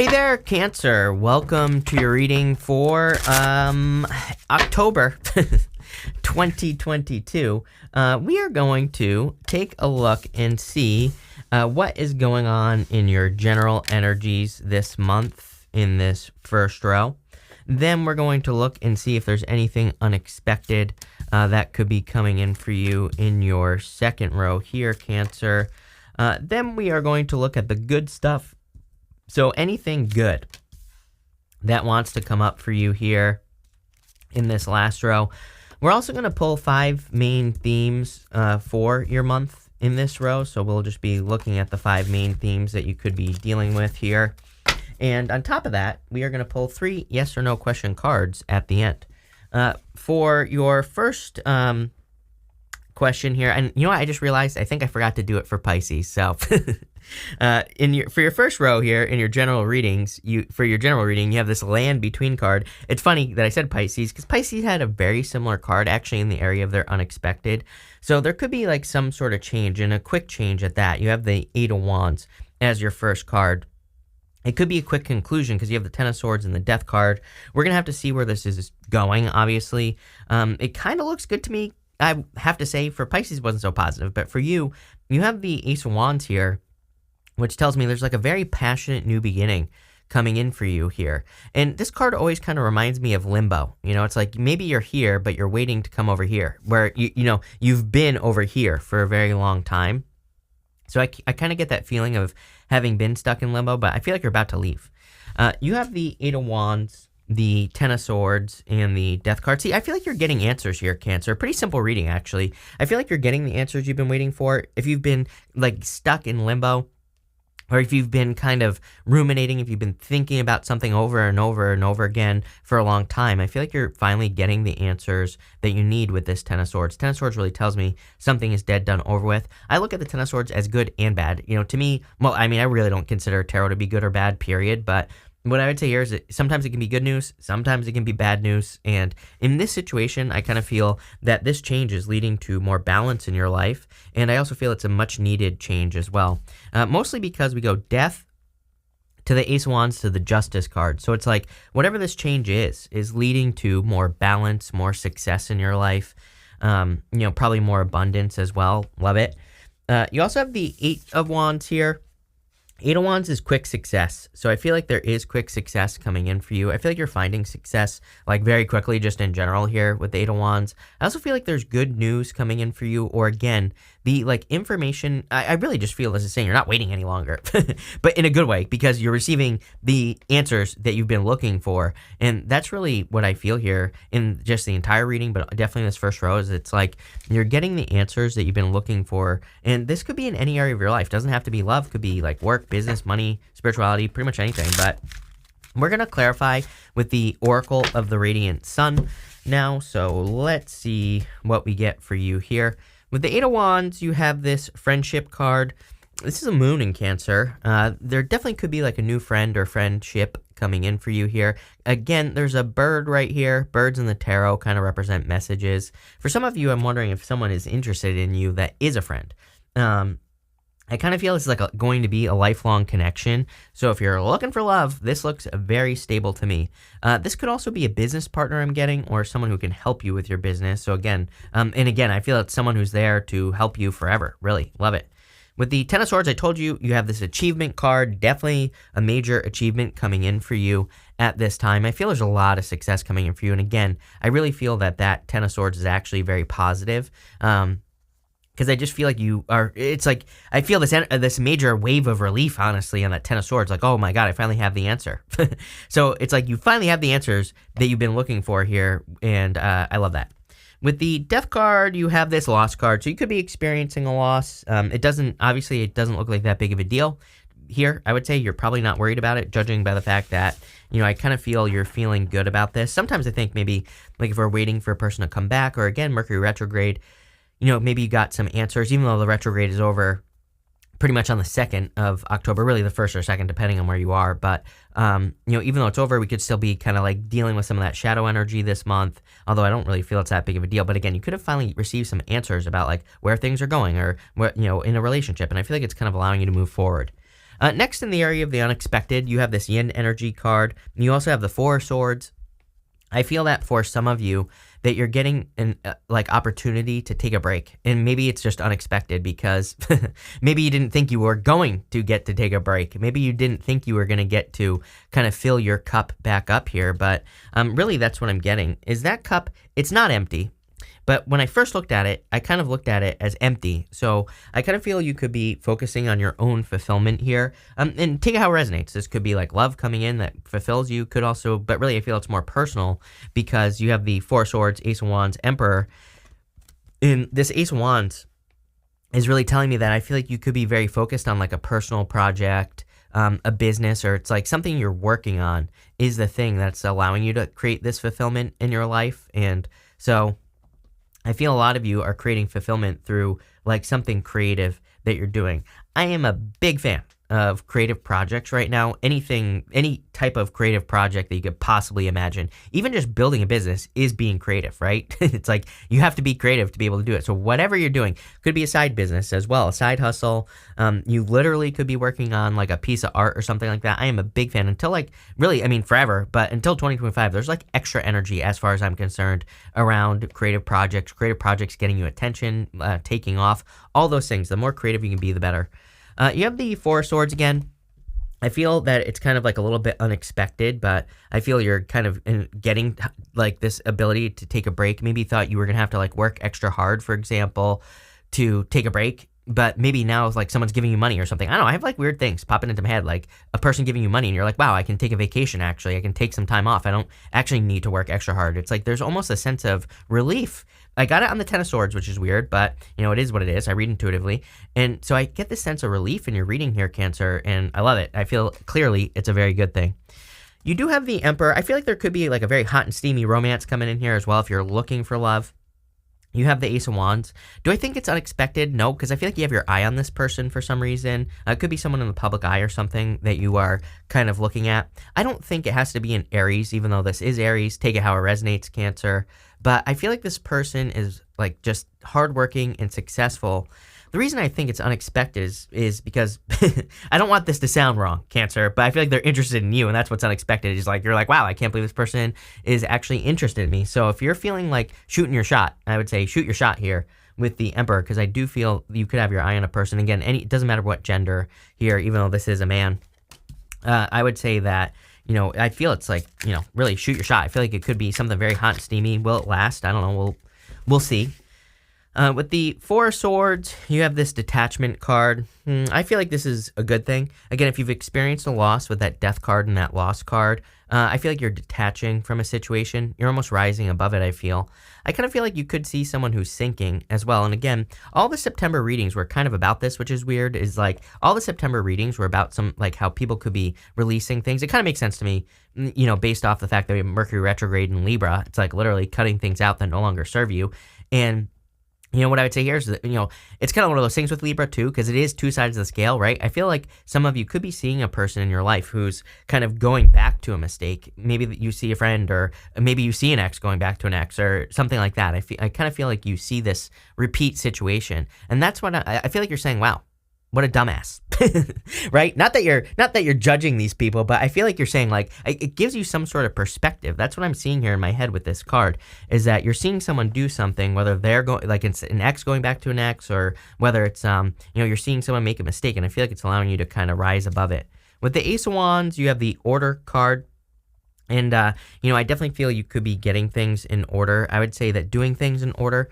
Hey there, Cancer. Welcome to your reading for October 2022. We are going to take a look and see what is going on in your general energies this month in this first row. Then we're going to look and see if there's anything unexpected that could be coming in for you in your second row here, Cancer. Then we are going to look at the good stuff. So anything good that wants to come up for you here in this last row. We're also going to pull 5 main themes for your month in this row. So we'll just be looking at the 5 main themes that you could be dealing with here. And on top of that, we are going to pull 3 yes or no question cards at the end. For your first question here, and you know what, I just realized I think I forgot to do it for Pisces. So for your first row here in your general readings, you have this land between card. It's funny that I said Pisces because Pisces had a very similar card actually in the area of their unexpected. So there could be like some sort of change, and a quick change at that. You have the 8 of Wands as your first card. It could be a quick conclusion because you have the 10 of Swords and the Death card. We're going to have to see where this is going, obviously. It kind of looks good to me. I have to say, for Pisces, it wasn't so positive. But for you, you have the Ace of Wands here, which tells me there's like a very passionate new beginning coming in for you here. And this card always kind of reminds me of limbo. You know, it's like maybe you're here, but you're waiting to come over here, where, you've been over here for a very long time. So I kind of get that feeling of having been stuck in limbo, but I feel like you're about to leave. You have the 8 of Wands, the 10 of Swords, and the Death card. See, I feel like you're getting answers here, Cancer. Pretty simple reading, actually. I feel like you're getting the answers you've been waiting for. If you've been, like, stuck in limbo, or if you've been kind of ruminating, if you've been thinking about something over and over and over again for a long time, I feel like you're finally getting the answers that you need with this 10 of Swords. 10 of Swords really tells me something is dead, done, over with. I look at the 10 of Swords as good and bad. You know, to me, well, I mean, I really don't consider tarot to be good or bad, period, but what I would say here is that sometimes it can be good news, sometimes it can be bad news, and in this situation, I kind of feel that this change is leading to more balance in your life, and I also feel it's a much-needed change as well, mostly because we go Death to the Ace of Wands to the Justice card, so it's like whatever this change is leading to more balance, more success in your life, probably more abundance as well. Love it. You also have the 8 of Wands here. 8 of Wands is quick success, so I feel like there is quick success coming in for you. I feel like you're finding success, like, very quickly, just in general here with the 8 of Wands. I also feel like there's good news coming in for you, or again, the, like, information, I really just feel this is saying you're not waiting any longer, but in a good way, because you're receiving the answers that you've been looking for, and that's really what I feel here in just the entire reading, but definitely in this first row, is it's like you're getting the answers that you've been looking for, and this could be in any area of your life. It doesn't have to be love, could be, like, work, business, money, spirituality, pretty much anything, but we're going to clarify with the Oracle of the Radiant Sun now, so let's see what we get for you here. With the 8 of Wands, you have this friendship card. This is a moon in Cancer. There definitely could be like a new friend or friendship coming in for you here. Again, there's a bird right here. Birds in the tarot kind of represent messages. For some of you, I'm wondering if someone is interested in you that is a friend. I kind of feel it's like going to be a lifelong connection. So if you're looking for love, this looks very stable to me. This could also be a business partner I'm getting, or someone who can help you with your business. So again, I feel it's someone who's there to help you forever. Really love it. With the 10 of Swords, I told you, you have this achievement card. Definitely a major achievement coming in for you at this time. I feel there's a lot of success coming in for you. And again, I really feel that 10 of Swords is actually very positive. Because I just feel like it's like, I feel this major wave of relief, honestly, on that 10 of Swords. Like, oh my God, I finally have the answer. So it's like you finally have the answers that you've been looking for here, and I love that. With the Death card, you have this loss card. So you could be experiencing a loss. It doesn't look like that big of a deal here. I would say you're probably not worried about it, judging by the fact that, I kind of feel you're feeling good about this. Sometimes I think maybe, like, if we're waiting for a person to come back, or again, Mercury retrograde, maybe you got some answers, even though the retrograde is over pretty much on the 2nd of October, really the 1st or 2nd, depending on where you are. But, even though it's over, we could still be kind of like dealing with some of that shadow energy this month, although I don't really feel it's that big of a deal. But again, you could have finally received some answers about like where things are going, or where, in a relationship. And I feel like it's kind of allowing you to move forward. Next, in the area of the unexpected, you have this yin energy card. You also have the Four of Swords. I feel that for some of you that you're getting an opportunity to take a break, and maybe it's just unexpected because maybe you didn't think you were going to get to take a break. Maybe you didn't think you were going to get to kind of fill your cup back up here, but really that's what I'm getting is that cup. It's not empty. But when I first looked at it, I kind of looked at it as empty. So I kind of feel you could be focusing on your own fulfillment here. And take it how it resonates. This could be like love coming in that fulfills you. Could also, but really I feel it's more personal because you have the Four of Swords, Ace of Wands, Emperor. And this Ace of Wands is really telling me that I feel like you could be very focused on like a personal project, a business, or it's like something you're working on is the thing that's allowing you to create this fulfillment in your life. And so I feel a lot of you are creating fulfillment through like something creative that you're doing. I am a big fan of creative projects right now. Any type of creative project that you could possibly imagine. Even just building a business is being creative, right? It's like you have to be creative to be able to do it. So whatever you're doing could be a side business as well, a side hustle. You literally could be working on like a piece of art or something like that. I am a big fan until like really, I mean forever, but until 2025, there's like extra energy as far as I'm concerned around creative projects getting you attention, taking off, all those things. The more creative you can be, the better. You have the Four of Swords again. I feel that it's kind of like a little bit unexpected, but I feel you're kind of getting like this ability to take a break. Maybe you thought you were going to have to like work extra hard, for example, to take a break. But maybe now it's like someone's giving you money or something. I don't know. I have like weird things popping into my head, like a person giving you money and you're like, wow, I can take a vacation actually. I can take some time off. I don't actually need to work extra hard. It's like there's almost a sense of relief. I got it on the Ten of Swords, which is weird, but you know, it is what it is. I read intuitively. And so I get this sense of relief in your reading here, Cancer, and I love it. I feel clearly it's a very good thing. You do have the Emperor. I feel like there could be like a very hot and steamy romance coming in here as well if you're looking for love. You have the Ace of Wands. Do I think it's unexpected? No, because I feel like you have your eye on this person for some reason. It could be someone in the public eye or something that you are kind of looking at. I don't think it has to be an Aries, even though this is Aries. Take it how it resonates, Cancer. But I feel like this person is like just hardworking and successful. The reason I think it's unexpected is because I don't want this to sound wrong, Cancer, but I feel like they're interested in you, and that's what's unexpected. Is like you're like, wow, I can't believe this person is actually interested in me. So if you're feeling like shooting your shot, I would say shoot your shot here with the Emperor, because I do feel you could have your eye on a person. Again, it doesn't matter what gender here, even though this is a man. I would say that, you know, I feel it's like, you know, really shoot your shot. I feel like it could be something very hot and steamy. Will it last? I don't know. We'll see. With the Four of Swords, you have this detachment card. I feel like this is a good thing. Again, if you've experienced a loss with that death card and that loss card, I feel like you're detaching from a situation. You're almost rising above it, I feel. I kind of feel like you could see someone who's sinking as well. And again, all the September readings were kind of about this, which is weird, is like all the September readings were about some, like how people could be releasing things. It kind of makes sense to me, you know, based off the fact that we have Mercury retrograde in Libra. It's like literally cutting things out that no longer serve you. And you know, what I would say here is that, you know, it's kind of one of those things with Libra too, because it is two sides of the scale, right? I feel like some of you could be seeing a person in your life who's kind of going back to a mistake. Maybe you see a friend, or maybe you see an ex going back to an ex, or something like that. I kind of feel like you see this repeat situation. And that's what I feel like you're saying, wow, what a dumbass, right? Not that you're judging these people, but I feel like you're saying, like, it gives you some sort of perspective. That's what I'm seeing here in my head with this card, is that you're seeing someone do something, whether they're going, like it's an ex going back to an ex, or whether it's, you know, you're seeing someone make a mistake, and I feel like it's allowing you to kind of rise above it. With the Ace of Wands, you have the Order card. And, you know, I definitely feel you could be getting things in order. I would say that doing things in order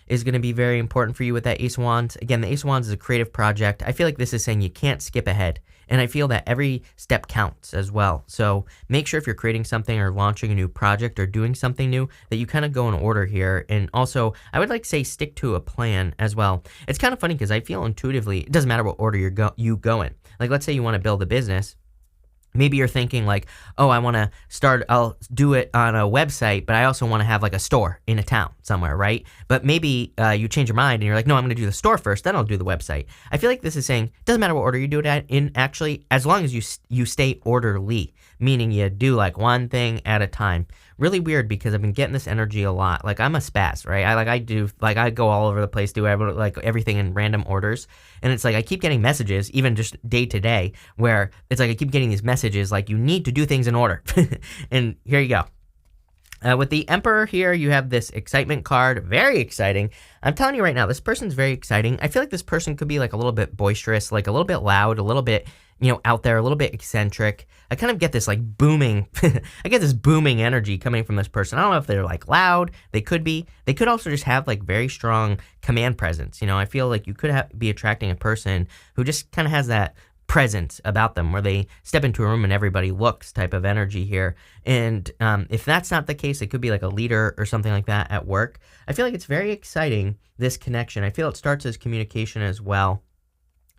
is going to be very important for you with that Ace of Wands. Again, the Ace of Wands is a creative project. I feel like this is saying you can't skip ahead. And I feel that every step counts as well. So make sure if you're creating something or launching a new project or doing something new, that you kind of go in order here. And also, I would like to say stick to a plan as well. It's kind of funny because I feel intuitively, it doesn't matter what order you go in. Like, let's say you want to build a business. Maybe you're thinking like, oh, I'll do it on a website, but I also want to have like a store in a town somewhere, right? But maybe you change your mind and you're like, no, I'm going to do the store first, then I'll do the website. I feel like this is saying, doesn't matter what order you do it in actually, as long as you stay orderly, meaning you do like one thing at a time. Really weird because I've been getting this energy a lot. Like I'm a spaz, right? I go all over the place, do like everything in random orders. And it's like I keep getting messages, even just day to day, where it's like I keep getting these messages like you need to do things in order. And here you go. With the Emperor here, you have this excitement card. Very exciting. I'm telling you right now, this person's very exciting. I feel like this person could be like a little bit boisterous, like a little bit loud, a little bit, out there, a little bit eccentric. I kind of get this like booming, I get this booming energy coming from this person. I don't know if they're like loud. They could be. They could also just have like very strong command presence. I feel like you could be attracting a person who just kind of has that presence about them where they step into a room and everybody looks type of energy here. And if that's not the case, it could be like a leader or something like that at work. I feel like it's very exciting, this connection. I feel it starts as communication as well,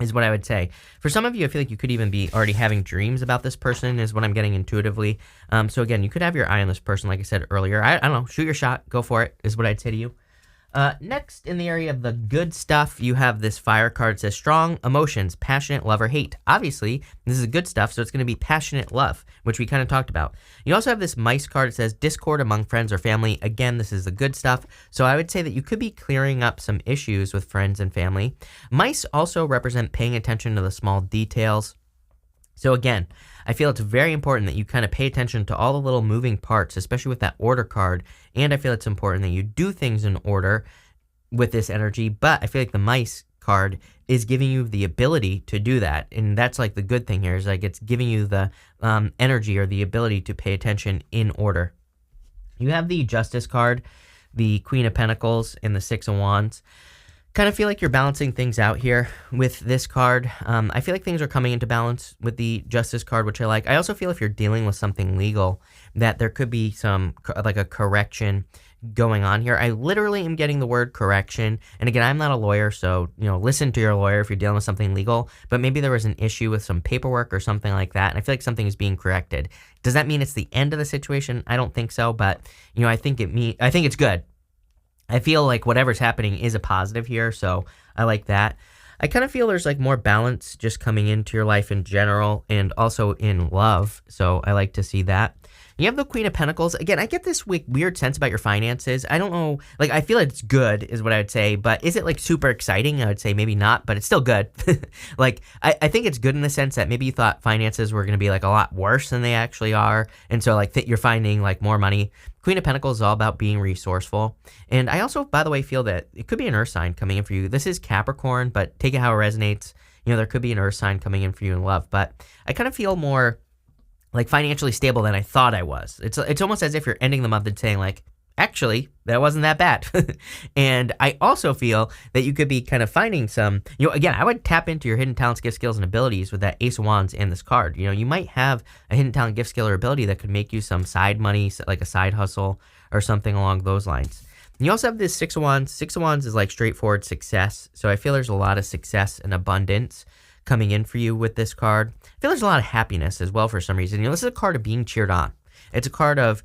is what I would say. For some of you, I feel like you could even be already having dreams about this person, is what I'm getting intuitively. So again, you could have your eye on this person, like I said earlier. I don't know, shoot your shot, go for it, is what I'd say to you. Next, in the area of the good stuff, you have this fire card. It says strong emotions, passionate love or hate. Obviously, this is good stuff, so it's going to be passionate love, which we kind of talked about. You also have this mice card. It says discord among friends or family. Again, this is the good stuff. So I would say that you could be clearing up some issues with friends and family. Mice also represent paying attention to the small details. So again, I feel it's very important that you kind of pay attention to all the little moving parts, especially with that order card. And I feel it's important that you do things in order with this energy. But I feel like the mice card is giving you the ability to do that. And that's like the good thing here, is like it's giving you the energy or the ability to pay attention in order. You have the Justice card, the Queen of Pentacles, and the Six of Wands. Kind of feel like you're balancing things out here with this card. I feel like things are coming into balance with the Justice card, which I like. I also feel if you're dealing with something legal, that there could be some like a correction going on here. I literally am getting the word correction. And again, I'm not a lawyer, so listen to your lawyer if you're dealing with something legal. But maybe there was an issue with some paperwork or something like that, and I feel like something is being corrected. Does that mean it's the end of the situation? I don't think so, but I think it's good. I feel like whatever's happening is a positive here, so I like that. I kind of feel there's like more balance just coming into your life in general and also in love, so I like to see that. You have the Queen of Pentacles. Again, I get this weird sense about your finances. I don't know, like I feel it's good is what I would say, but is it like super exciting? I would say maybe not, but it's still good. Like I think it's good in the sense that maybe you thought finances were going to be like a lot worse than they actually are, and so like you're finding like more money. Queen of Pentacles is all about being resourceful. And I also, by the way, feel that it could be an earth sign coming in for you. This is Capricorn, but take it how it resonates. There could be an earth sign coming in for you in love, but I kind of feel more like financially stable than I thought I was. It's almost as if you're ending the month and saying like, actually, that wasn't that bad. And I also feel that you could be kind of finding some, again, I would tap into your hidden talents, gift, skills, and abilities with that Ace of Wands and this card. You might have a hidden talent, gift, skill, or ability that could make you some side money, like a side hustle or something along those lines. And you also have this Six of Wands. Six of Wands is like straightforward success. So I feel there's a lot of success and abundance coming in for you with this card. I feel there's a lot of happiness as well for some reason. This is a card of being cheered on. It's a card of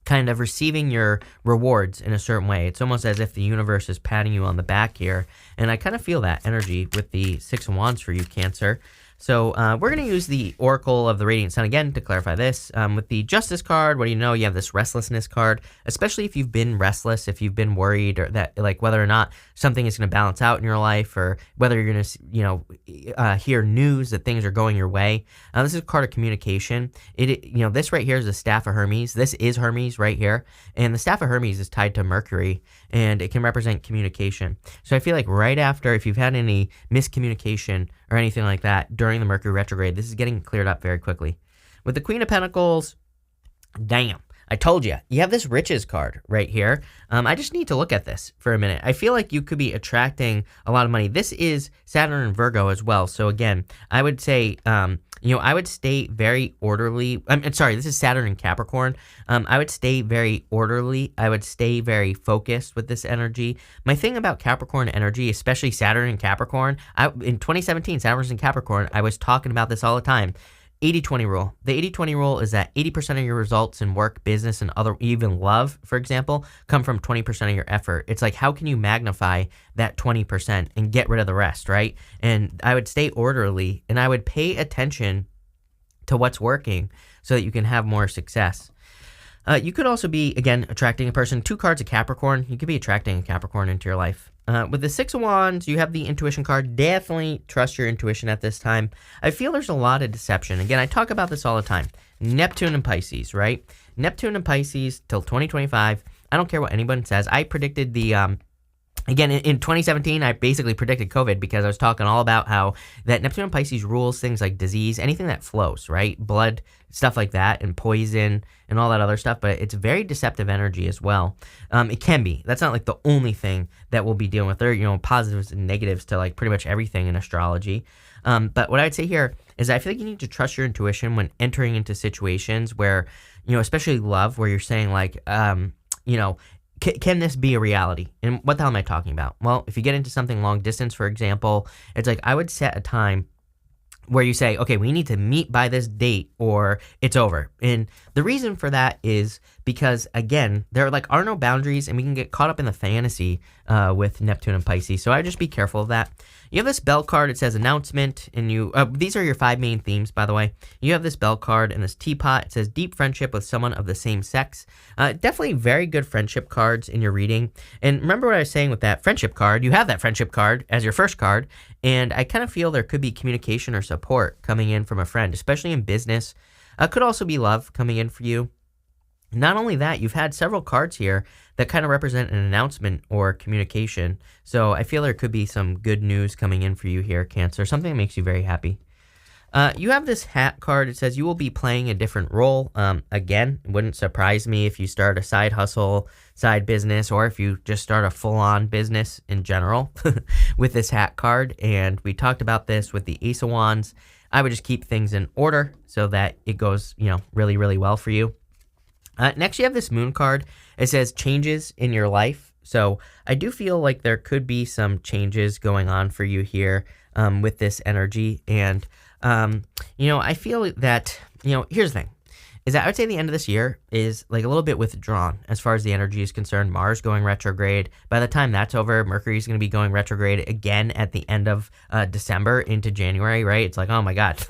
kind of receiving your rewards in a certain way. It's almost as if the universe is patting you on the back here. And I kind of feel that energy with the Six of Wands for you, Cancer. So we're going to use the Oracle of the Radiant Sun again to clarify this. With the Justice card, what do you know? You have this Restlessness card, especially if you've been restless, if you've been worried, or that like whether or not something is going to balance out in your life, or whether you're going to hear news that things are going your way. This is a card of communication. This right here is the Staff of Hermes. This is Hermes right here, and the Staff of Hermes is tied to Mercury, and it can represent communication. So I feel like right after, if you've had any miscommunication or anything like that during the Mercury retrograde, this is getting cleared up very quickly. With the Queen of Pentacles, damn, I told you, you have this Riches card right here. I just need to look at this for a minute. I feel like you could be attracting a lot of money. This is Saturn and Virgo as well. So again, I would say, I would stay very orderly. I'm sorry, this is Saturn and Capricorn. I would stay very orderly. I would stay very focused with this energy. My thing about Capricorn energy, especially Saturn and Capricorn, in 2017, Saturn and Capricorn, I was talking about this all the time. 80-20 rule. The 80-20 rule is that 80% of your results in work, business, and other, even love, for example, come from 20% of your effort. It's like, how can you magnify that 20% and get rid of the rest, right? And I would stay orderly, and I would pay attention to what's working so that you can have more success. You could also be, again, attracting a person. 2 cards of Capricorn. You could be attracting a Capricorn into your life. With the 6 of Wands, you have the intuition card. Definitely trust your intuition at this time. I feel there's a lot of deception. Again, I talk about this all the time. Neptune and Pisces, right? Neptune and Pisces till 2025. I don't care what anyone says. I predicted the... Again, in 2017, I basically predicted COVID because I was talking all about how that Neptune and Pisces rules things like disease, anything that flows, right? Blood, stuff like that, and poison, and all that other stuff. But it's very deceptive energy as well. It can be. That's not like the only thing that we'll be dealing with. There are, positives and negatives to like pretty much everything in astrology. But what I would say here is I feel like you need to trust your intuition when entering into situations where, especially love, where you're saying like, can this be a reality? And what the hell am I talking about? Well, if you get into something long distance, for example, it's like I would set a time where you say, okay, we need to meet by this date or it's over. And the reason for that is because, again, there are no boundaries and we can get caught up in the fantasy with Neptune and Pisces. So I would just be careful of that. You have this bell card. It says announcement, and these are your 5 main themes, by the way. You have this bell card and this teapot. It says deep friendship with someone of the same sex. Definitely very good friendship cards in your reading. And remember what I was saying with that friendship card. You have that friendship card as your first card, and I kind of feel there could be communication or support coming in from a friend, especially in business. Could also be love coming in for you. Not only that, you've had several cards here that kind of represent an announcement or communication. So I feel there could be some good news coming in for you here, Cancer, something that makes you very happy. You have this hat card. It says you will be playing a different role. Again, it wouldn't surprise me if you start a side hustle, side business, or if you just start a full-on business in general with this hat card. And we talked about this with the Ace of Wands. I would just keep things in order so that it goes, really, really well for you. Next, you have this moon card. It says changes in your life. So I do feel like there could be some changes going on for you here with this energy. And, I feel that, here's the thing. Is that I would say the end of this year is like a little bit withdrawn as far as the energy is concerned. Mars going retrograde. By the time that's over, Mercury is going to be going retrograde again at the end of December into January, right? It's like, oh my God,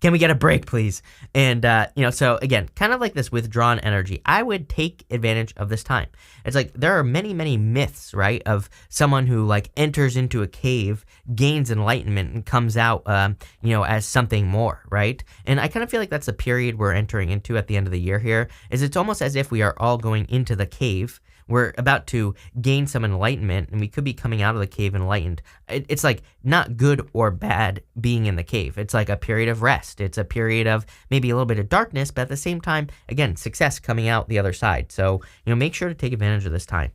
can we get a break, please? And, so again, kind of like this withdrawn energy. I would take advantage of this time. It's like there are many, many myths, right, of someone who like enters into a cave, gains enlightenment, and comes out, as something more, right? And I kind of feel like that's the period we're entering into at the end of the year here, is it's almost as if we are all going into the cave. We're about to gain some enlightenment, and we could be coming out of the cave enlightened. It's like not good or bad being in the cave. It's like a period of rest. It's a period of maybe a little bit of darkness, but at the same time, again, success coming out the other side. So, make sure to take advantage of this time.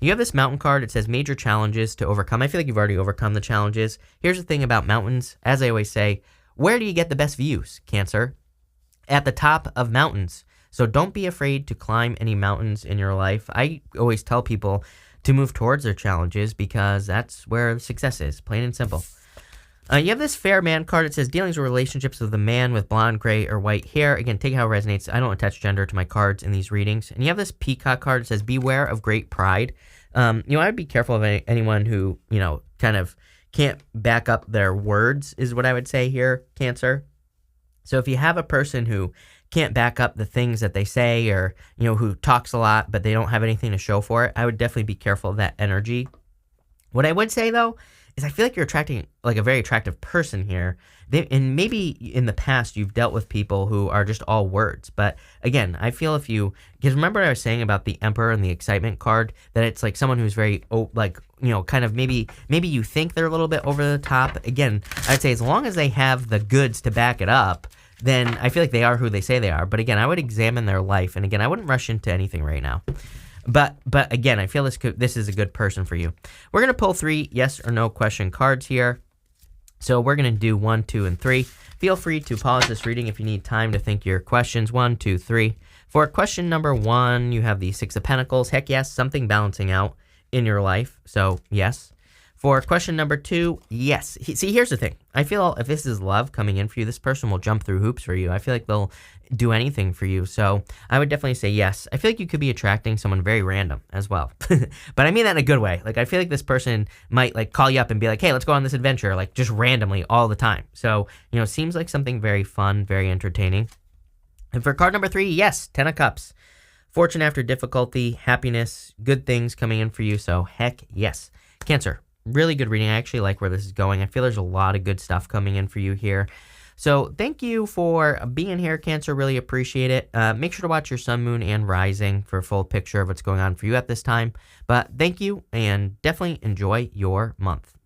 You have this mountain card. It says major challenges to overcome. I feel like you've already overcome the challenges. Here's the thing about mountains. As I always say, where do you get the best views, Cancer? At the top of mountains. So don't be afraid to climb any mountains in your life. I always tell people to move towards their challenges because that's where success is, plain and simple. You have this fair man card. It says dealings with relationships with a man with blonde, gray, or white hair. Again, take how it resonates. I don't attach gender to my cards in these readings. And you have this peacock card. It says beware of great pride. I'd be careful of anyone who, kind of can't back up their words is what I would say here, Cancer. So if you have a person who can't back up the things that they say or, who talks a lot, but they don't have anything to show for it, I would definitely be careful of that energy. What I would say, though, is I feel like you're attracting like a very attractive person here. And maybe in the past you've dealt with people who are just all words. But again, I feel because remember what I was saying about the Emperor and the excitement card, that it's like someone who's very, kind of maybe you think they're a little bit over the top. Again, I'd say as long as they have the goods to back it up, then I feel like they are who they say they are. But again, I would examine their life. And again, I wouldn't rush into anything right now. But again, I feel this is a good person for you. We're going to pull 3 yes or no question cards here. So we're going to do 1, 2, and 3. Feel free to pause this reading if you need time to think your questions. 1, 2, 3. For question number 1, you have the 6 of Pentacles. Heck yes, something balancing out in your life. So yes. For question number 2, yes. See, here's the thing. I feel if this is love coming in for you, this person will jump through hoops for you. I feel like they'll do anything for you. So I would definitely say yes. I feel like you could be attracting someone very random as well. But I mean that in a good way. Like, I feel like this person might like call you up and be like, hey, let's go on this adventure, like just randomly all the time. So, seems like something very fun, very entertaining. And for card number 3, yes, 10 of Cups. Fortune after difficulty, happiness, good things coming in for you. So heck yes. Cancer. Really good reading. I actually like where this is going. I feel there's a lot of good stuff coming in for you here. So thank you for being here, Cancer. Really appreciate it. Make sure to watch your sun, moon, and rising for a full picture of what's going on for you at this time. But thank you, and definitely enjoy your month.